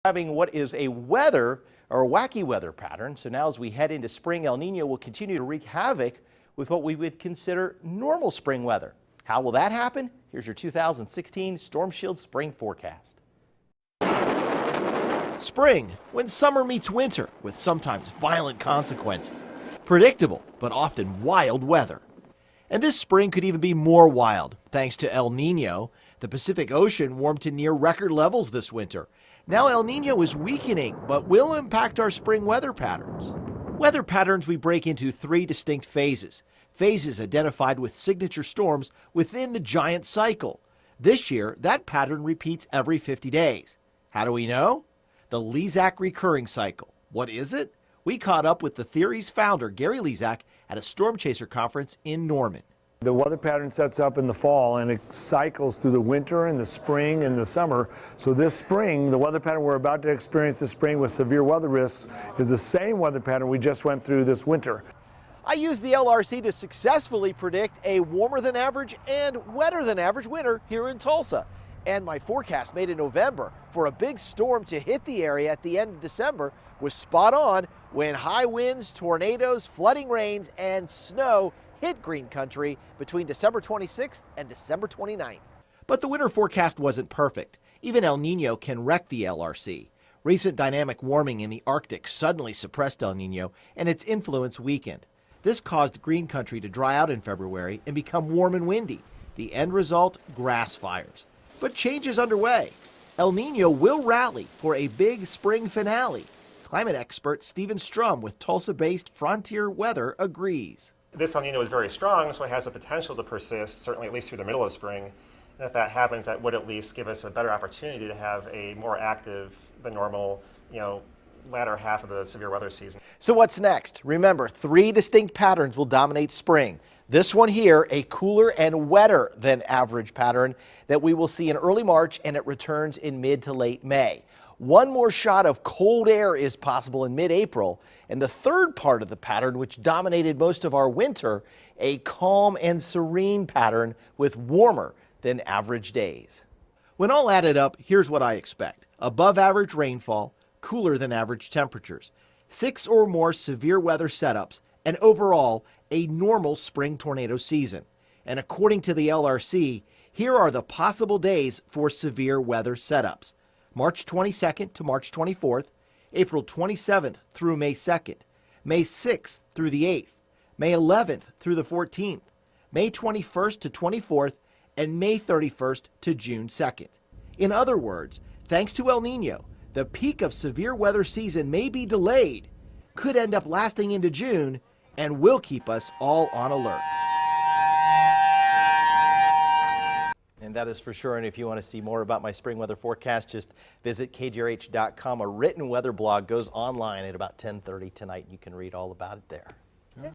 Having what is a weather or a wacky weather pattern. So now as we head into spring, El Nino will continue to wreak havoc with what we would consider normal spring weather. How will that happen? Here's your 2016 Storm Shield Spring Forecast. Spring, when summer meets winter with sometimes violent consequences. Predictable, but often wild weather. And this spring could even be more wild thanks to El Nino. The Pacific Ocean warmed to near record levels this winter. Now El Nino is weakening, but will impact our spring weather patterns. Weather patterns we break into three distinct phases. Phases identified with signature storms within the giant cycle. This year, that pattern repeats every 50 days. How do we know? The Lezak recurring cycle. What is it? We caught up with the theory's founder, Gary Lezak, at a Storm Chaser conference in Norman. The weather pattern sets up in the fall and it cycles through the winter and the spring and the summer. So this spring, the weather pattern we're about to experience this spring with severe weather risks is the same weather pattern we just went through this winter. I used the LRC to successfully predict a warmer than average and wetter than average winter here in Tulsa. And my forecast made in November for a big storm to hit the area at the end of December was spot on when high winds, tornadoes, flooding rains, and snow hit green country between December 26th and December 29th. But the winter forecast wasn't perfect. Even El Nino can wreck the LRC. Recent dynamic warming in the Arctic suddenly suppressed El Nino and its influence weakened. This caused green country to dry out in February and become warm and windy. The end result, grass fires. But change is underway. El Nino will rally for a big spring finale. Climate expert Stephen Strum with Tulsa-based Frontier Weather agrees. This El Nino is very strong, so it has the potential to persist, certainly at least through the middle of spring. And if that happens, that would at least give us a better opportunity to have a more active than normal, latter half of the severe weather season. So what's next? Remember, three distinct patterns will dominate spring. This one here, a cooler and wetter than average pattern that we will see in early March, and it returns in mid to late May. One more shot of cold air is possible in mid-April, and the third part of the pattern, which dominated most of our winter, a calm and serene pattern with warmer than average days. When all added up, here's what I expect. Above average rainfall, cooler than average temperatures, 6 or more severe weather setups, and overall, a normal spring tornado season. And according to the LRC, here are the possible days for severe weather setups. March 22nd to March 24th, April 27th through May 2nd, May 6th through the 8th, May 11th through the 14th, May 21st to 24th, and May 31st to June 2nd. In other words, thanks to El Nino, the peak of severe weather season may be delayed, could end up lasting into June, and will keep us all on alert. And that is for sure. And if you want to see more about my spring weather forecast, just visit KJRH.com. A written weather blog goes online at about 10:30 tonight. You can read all about it there.